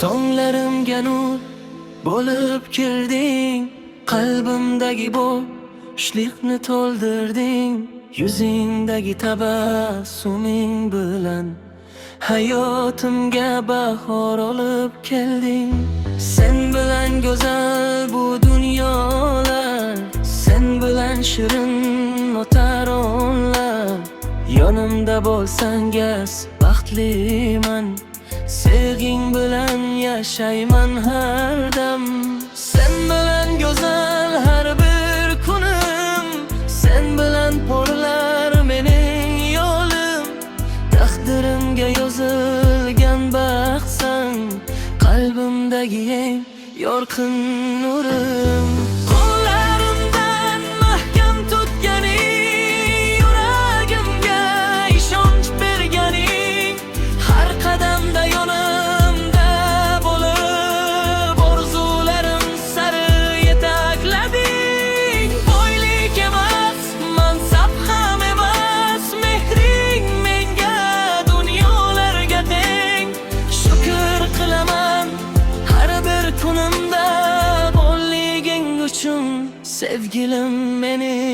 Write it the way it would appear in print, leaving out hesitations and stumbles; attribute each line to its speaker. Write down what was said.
Speaker 1: Tonglarimga nur bo'lib kirding, qalbimdagi bo'shliqni to'ldirding. Yuzingdagi tabassuming bilan hayotimga bahor olib kelding. Sen bilan go'zal bu dunyolar, sen bilan shirin o'tar onlar. Yonimda bo'lsang gaz baxtliman, sevging bilan yashayman har dam. Sen bilan go'zal har bir kunim, sen bilan porlar mening yo'lim. Taqdirimga yozilgan baxtsan, qalbimdagi eng yorqin nurim. Qo'llarimdan mahkam tutganing, yuragimga ishonch berganing, har qadamda yonimda bo'lib, orzularim sari yetaklading. Boylik emas, mansab ham emas, mehring menga dunyolarga teng. Shukr qilaman har bir kunimda borliging uchun, sevgilim mening.